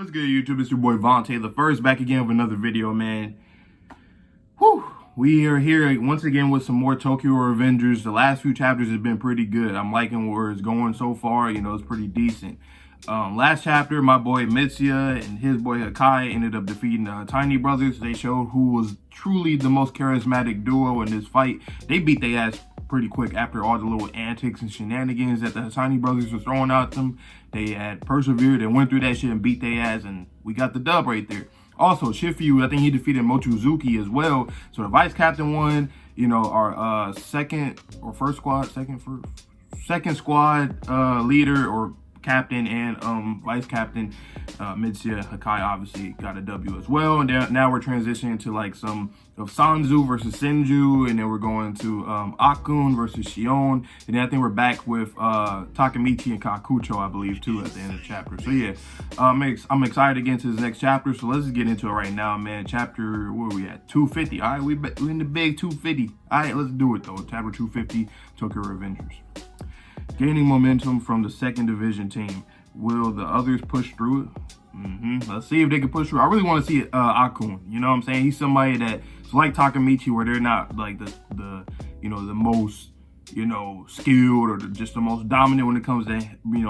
What's good, YouTube? It's your boy Vontae the First, back again with another video, man. Whew. We are here once again with some more Tokyo Revengers. The last few chapters have been pretty good. I'm liking where it's going so far. You know, it's pretty decent. Last chapter, my boy Mitsuya and his boy Hakai ended up defeating the Tiny Brothers. They showed who was truly the most charismatic duo in this fight. They beat their ass pretty quick after all the little antics and shenanigans that the Tiny Brothers was throwing at them. They had persevered and went through that shit and beat their ass, and we got the dub right there. Also, Shifu, I think he defeated Mochizuki as well. So the vice captain won. You know, our second squad leader or captain and vice captain Mitsuya Hakai obviously got a W as well. And now we're transitioning to like some of Sanzu versus Senju, and then we're going to Akun versus Shion, and then I think we're back with Takemichi and Kakucho, I believe, too, at the end of the chapter. So yeah, I'm excited to get into this next chapter, so let's just get into it right now, man. Chapter, where are we at? 250. All right, we're in the big 250. All right, let's do it though. Chapter 250, Tokyo Revengers. Gaining momentum from the second division team. Will the others push through it? Let's see if they can push through. I really want to see Akun. You know what I'm saying? He's somebody that's like Takemichi, where they're not like the most, skilled or just the most dominant when it comes to,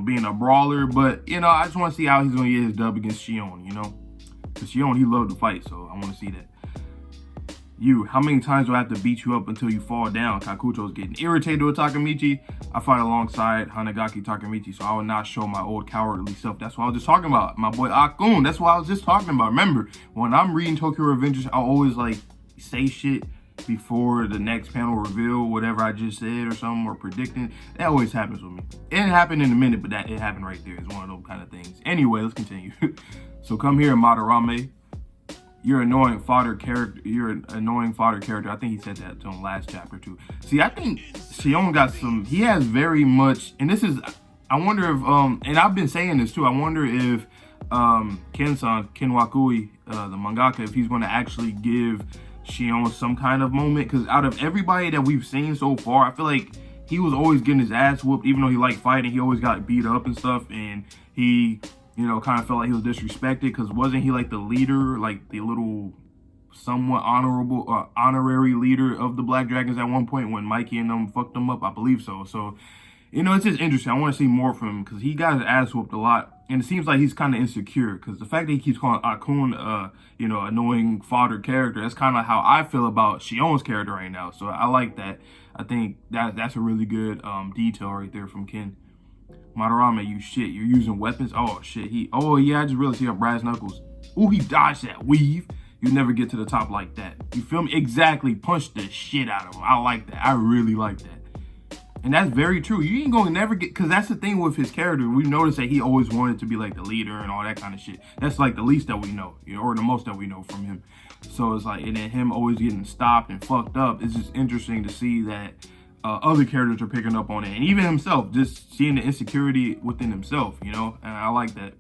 being a brawler. But, I just want to see how he's going to get his dub against Shion, Because Shion, he loved to fight, so I want to see that. How many times do I have to beat you up until you fall down? Kakucho's getting irritated with Takemichi. I fight alongside Hanagaki Takemichi, so I will not show my old cowardly self. That's what I was just talking about. My boy Akun, that's what I was just talking about. Remember, when I'm reading Tokyo Revengers, I always like say shit before the next panel reveal, whatever I just said or something, or predicting. That always happens with me. It didn't happen in a minute, but it happened right there. It's one of those kind of things. Anyway, let's continue. So come here, Madarame. You're an annoying fodder character. I think he said that to him last chapter too. See, I think Shion got some. He has very much, and this is. I wonder if and I've been saying this too. I wonder if Ken Wakui, the mangaka, if he's going to actually give Shion some kind of moment. Because out of everybody that we've seen so far, I feel like he was always getting his ass whooped. Even though he liked fighting, he always got beat up and stuff, and he, kind of felt like he was disrespected, because wasn't he like the leader, like the little somewhat honorary leader of the Black Dragons at one point when Mikey and them fucked him up? I believe so. So, it's just interesting. I want to see more from him, because he got his ass whooped a lot. And it seems like he's kind of insecure, because the fact that he keeps calling Akun, annoying fodder character, that's kind of how I feel about Shion's character right now. So I like that. I think that's a really good detail right there from Ken. Madarame, you shit. You're using weapons? Oh, shit. Oh, yeah, I just realized he got brass knuckles. Ooh, he dodged that weave. You never get to the top like that. You feel me? Exactly. Punch the shit out of him. I like that. I really like that. And that's very true. You ain't gonna never get, because that's the thing with his character. We noticed that he always wanted to be like the leader and all that kind of shit. That's like the least that we know, or the most that we know from him. So it's like, and then him always getting stopped and fucked up. It's just interesting to see that other characters are picking up on it, and even himself, just seeing the insecurity within himself, and I like that.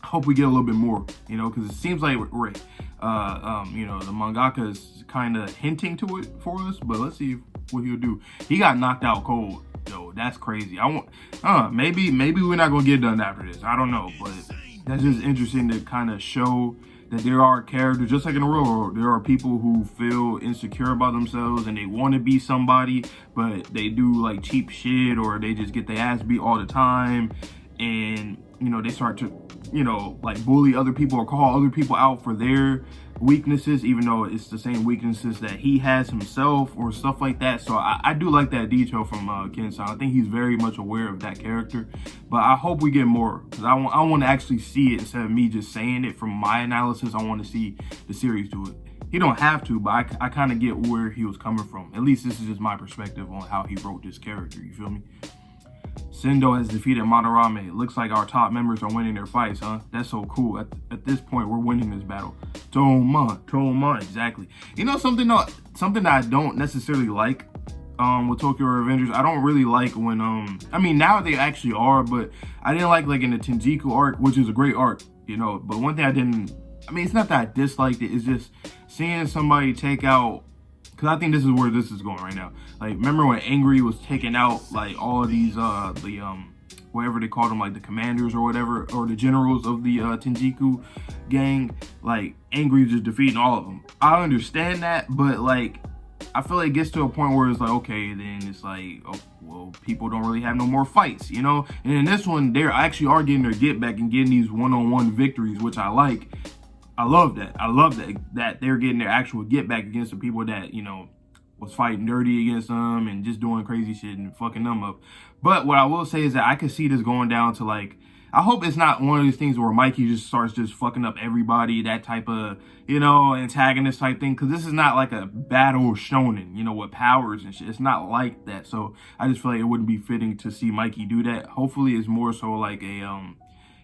I hope we get a little bit more, because it seems like we're the mangaka is kind of hinting to it for us, but let's see what he'll do. He got knocked out cold, though. That's crazy. Maybe we're not gonna get done after this. I don't know, but that's just interesting to kind of show that there are characters, just like in the real world, there are people who feel insecure about themselves and they want to be somebody, but they do like cheap shit, or they just get their ass beat all the time, and they start to like bully other people or call other people out for their weaknesses, even though it's the same weaknesses that he has himself or stuff like that. So I do like that detail from Ken-san. I think he's very much aware of that character, but I hope we get more, because I want to actually see it instead of me just saying it from my analysis. I want to see the series do it. He don't have to, but I kind of get where he was coming from. At least this is just my perspective on how he wrote this character, you feel me? Sendo has defeated Madarame. It looks like our top members are winning their fights, huh? That's so cool. At this point, we're winning this battle. Toma, exactly. Something that I don't necessarily like with Tokyo Revengers, I don't really like when, I mean, now they actually are, but I didn't like in the Tenjiku arc, which is a great arc, but one thing it's not that I disliked it, it's just seeing somebody take out, because I think this is where this is going right now. Like, remember when Angry was taking out like all of these whatever they called them, like the commanders or whatever, or the generals of the Tenjiku gang, like angry just defeating all of them. I understand that, but like I feel like it gets to a point where it's like, okay, then it's like, oh, well, people don't really have no more fights, you know? And in this one, they actually are getting their get back and getting these one-on-one victories, which I like. I love that. I love that they're getting their actual get back against the people that, you know, was fighting dirty against them and just doing crazy shit and fucking them up. But what I will say is that I could see this going down to like, I hope it's not one of these things where Mikey just starts just fucking up everybody, that type of, you know, antagonist type thing. Because this is not like a battle shonen, you know, with powers and shit. It's not like that. So I just feel like it wouldn't be fitting to see Mikey do that. Hopefully it's more so like a,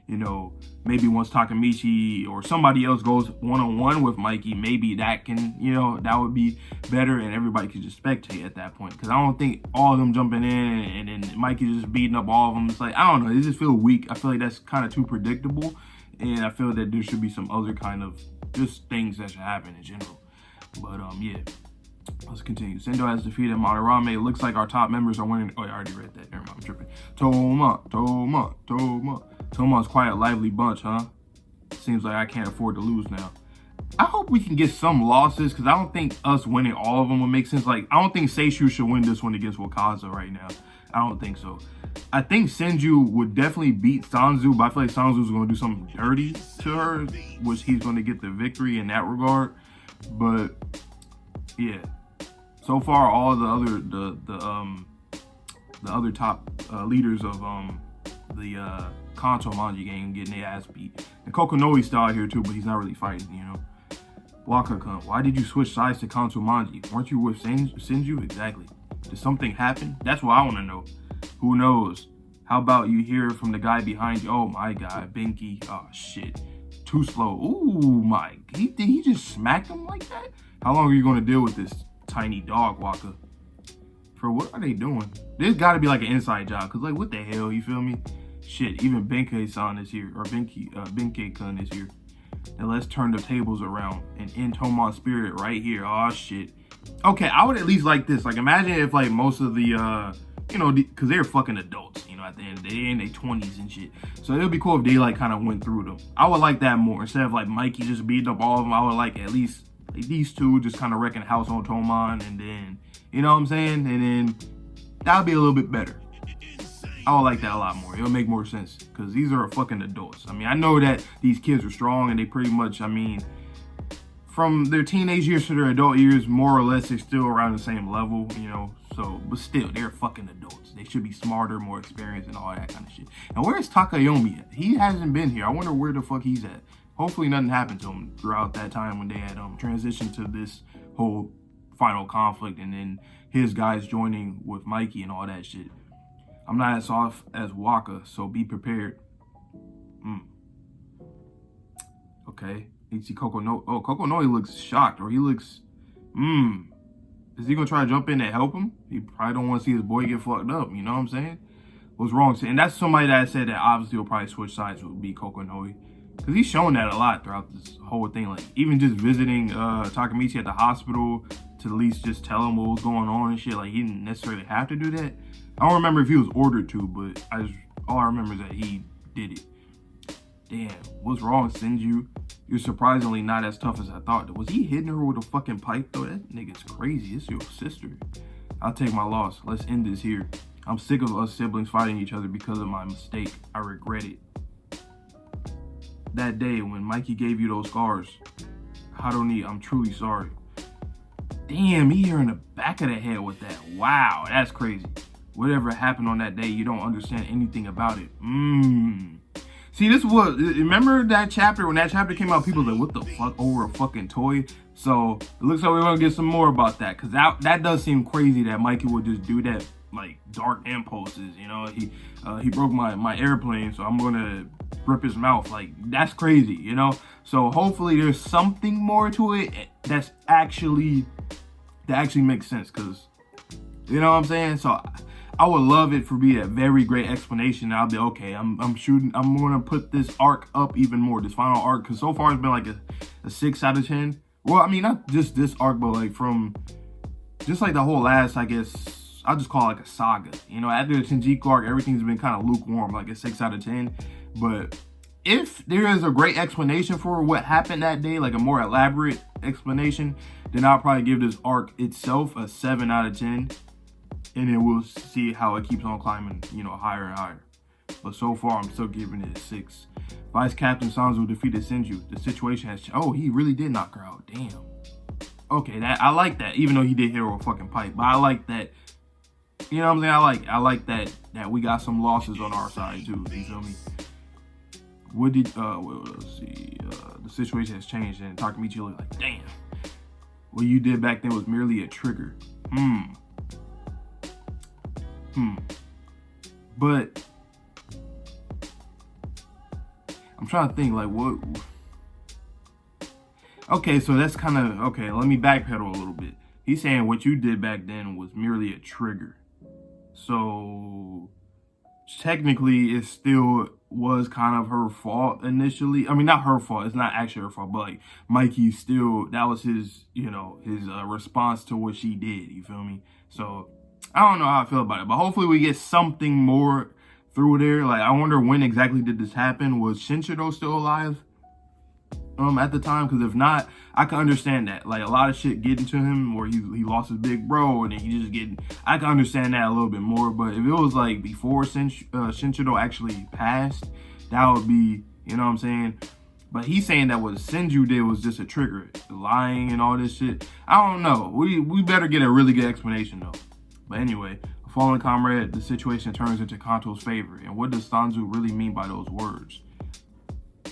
you know, maybe once Takamichi or somebody else goes one-on-one with Mikey, maybe that can, you know, that would be better and everybody could just spectate at that point. Because I don't think all of them jumping in and then Mikey just beating up all of them. It's like, I don't know, it just feels weak. I feel like that's kind of too predictable. And I feel that there should be some other kind of just things that should happen in general. But yeah, let's continue. Sendo has defeated Madarame. It looks like our top members are winning. Oh, I already read that. Never mind, I'm tripping. Toma's quite a lively bunch, huh? Seems like I can't afford to lose now. I hope we can get some losses, because I don't think us winning all of them would make sense. Like, I don't think Seishu should win this one against Wakaza right now. I don't think so. I think Senju would definitely beat Sanzu, but I feel like Sanzu's going to do something dirty to her, which he's going to get the victory in that regard. But, yeah. So far, all the other top leaders of the Kanto Manji gang getting their ass beat. And Kokonoe's still out here too, but he's not really fighting, you know. Waka-kun, why did you switch sides to Kanto Manji? Weren't you with Senju? Exactly. Did something happen? That's what I want to know. Who knows? How about you hear from the guy behind you? Oh my god, Binky. Oh shit. Too slow. Ooh my. Did he just smack him like that? How long are you going to deal with this tiny dog, Waka? For what are they doing? There's got to be like an inside job, because like what the hell, you feel me? Shit, even Benkei-san is here, or Benkei-kun is here. Now let's turn the tables around and end Toma's spirit right here. Oh shit. Okay, I would at least like this. Like imagine if like most of the, you know, because they're fucking adults, you know, at the end of the day, in their 20s and shit. So it would be cool if they like kind of went through them. I would like that more. Instead of like Mikey just beating up all of them, I would like at least like these two just kind of wrecking house on Toman, and then, you know what I'm saying? And then that would be a little bit better. I would like that a lot more. It'll make more sense, because these are fucking adults. I mean, I know that these kids are strong and they pretty much, I mean, from their teenage years to their adult years, more or less, they're still around the same level, you know. So, but still, they're fucking adults. They should be smarter, more experienced, and all that kind of shit. And where's Takayomi at? He hasn't been here. I wonder where the fuck he's at. Hopefully nothing happened to him throughout that time when they had transitioned to this whole final conflict, and then his guys joining with Mikey and all that shit. I'm not as soft as Waka, so be prepared. Okay. You see Kokonoe. Oh, Kokonoe looks shocked, or he looks, Is he gonna try to jump in and help him? He probably don't want to see his boy get fucked up, you know what I'm saying? What's wrong? And that's somebody that said that obviously will probably switch sides would be Kokonoe. Because he's shown that a lot throughout this whole thing. Like, even just visiting Takamichi at the hospital to at least just tell him what was going on and shit. Like, he didn't necessarily have to do that. I don't remember if he was ordered to, but all I remember is that he did it. Damn, what's wrong, Senju? You're surprisingly not as tough as I thought. Was he hitting her with a fucking pipe, though? That nigga's crazy. It's your sister. I'll take my loss. Let's end this here. I'm sick of us siblings fighting each other because of my mistake. I regret it. That day when Mikey gave you those scars, Haroni, I'm truly sorry. Damn, he hit her in the back of the head with that. Wow, that's crazy. Whatever happened on that day, you don't understand anything about it. See, this was, remember that chapter? When that chapter came out, people were like, what the fuck, over a fucking toy? So, it looks like we're going to get some more about that. Because that does seem crazy that Mikey would just do that, like, dark impulses, you know? He broke my airplane, so I'm going to rip his mouth. Like, that's crazy, you know? So, hopefully there's something more to it that actually makes sense. Because, you know what I'm saying? So, I would love it for be a very great explanation. I'll be okay. I'm gonna put this arc up even more, this final arc, because so far it's been like a 6 out of 10. Well, I mean, not just this arc, but like from just like the whole last, I guess, I'll just call it like a saga. You know, after the Shinjuku arc, everything's been kind of lukewarm, like a 6 out of 10. But if there is a great explanation for what happened that day, like a more elaborate explanation, then I'll probably give this arc itself a 7 out of 10. And then we'll see how it keeps on climbing, you know, higher and higher. But so far, I'm still giving it a 6. Vice Captain Sanzu defeated Senju. The situation has changed. Oh, he really did knock her out. Damn. Okay, that I like that. Even though he did hit her with a fucking pipe, but I like that. You know what I'm saying? I like that we got some losses on our side too. You feel me? What did well, let's see. The situation has changed, and Takamichi looked like, damn. What you did back then was merely a trigger. But I'm trying to think, like, what? Okay, so that's kind of, okay, let me backpedal a little bit. He's saying what you did back then was merely a trigger. So, technically, it still was kind of her fault initially. I mean, not her fault. It's not actually her fault, but, like, Mikey still, that was his, you know, his response to what she did. You feel me? So, I don't know how I feel about it, but hopefully we get something more through there. Like, I wonder when exactly did this happen? Was Shinjiro still alive at the time? Because if not, I can understand that. Like, a lot of shit getting to him where he lost his big bro and then he just getting, I can understand that a little bit more. But if it was like before Shinjiro actually passed, that would be, you know what I'm saying? But he's saying that what Senju did was just a trigger, lying and all this shit. I don't know. We better get a really good explanation though. But anyway, a fallen comrade, the situation turns into Kanto's favor. And what does Sanzu really mean by those words?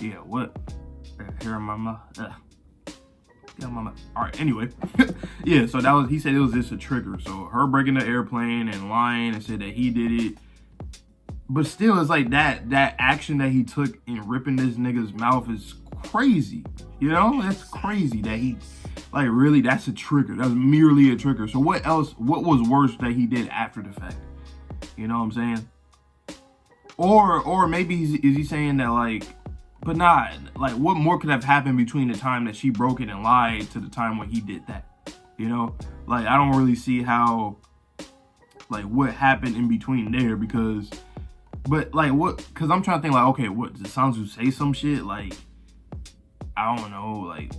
Yeah, what? Here, mama. Yeah, mama. All right, anyway. Yeah, so that was, he said it was just a trigger. So her breaking the airplane and lying and said that he did it. But still, it's like that action that he took in ripping this nigga's mouth is crazy. You know, that's crazy that he, like, really, that's a trigger. That's merely a trigger. So what else, what was worse that he did after the fact? You know what I'm saying? Or maybe is he saying that, like, but not, like, what more could have happened between the time that she broke it and lied to the time when he did that? You know? Like, I don't really see how, like, what happened in between there, because, but, like, what, because I'm trying to think, like, okay, what, did Sanzu say some shit? Like, I don't know, like,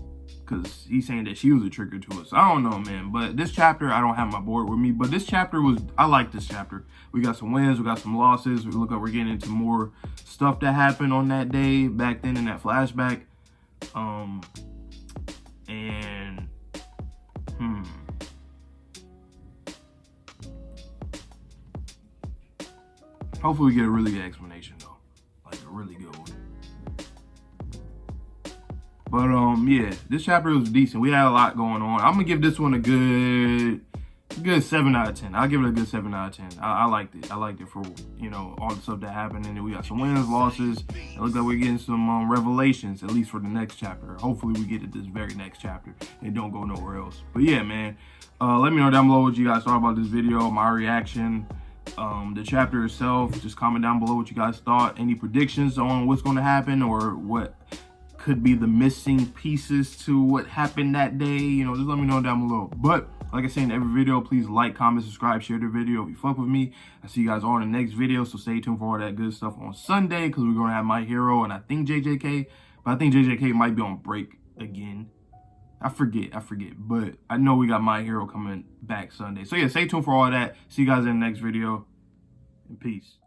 because he's saying that she was a trigger to us. I don't know, man. But this chapter, I don't have my board with me. But this chapter was, I like this chapter. We got some wins, we got some losses. We look like we're getting into more stuff that happened on that day, back then in that flashback. And, hopefully we get a really good explanation, though. Like, a really good one. But, yeah, this chapter was decent. We had a lot going on. I'm going to give this one a good 7 out of 10. I'll give it a good 7 out of 10. I liked it. I liked it for, you know, all the stuff that happened. And then we got some wins, losses. It looks like we're getting some revelations, at least for the next chapter. Hopefully we get to this very next chapter and don't go nowhere else. But, yeah, man, let me know down below what you guys thought about this video, my reaction, the chapter itself. Just comment down below what you guys thought. Any predictions on what's going to happen or what could be the missing pieces to what happened that day. You know, just let me know down below. But like I say in every video, please like, comment, subscribe, share the video if you fuck with me. I see you guys all in the next video, so stay tuned for all that good stuff on Sunday, because we're going to have My Hero and I think JJK, but I think JJK might be on break again. I forget, but I know we got My Hero coming back Sunday. So yeah, stay tuned for all that. See you guys in the next video, and peace.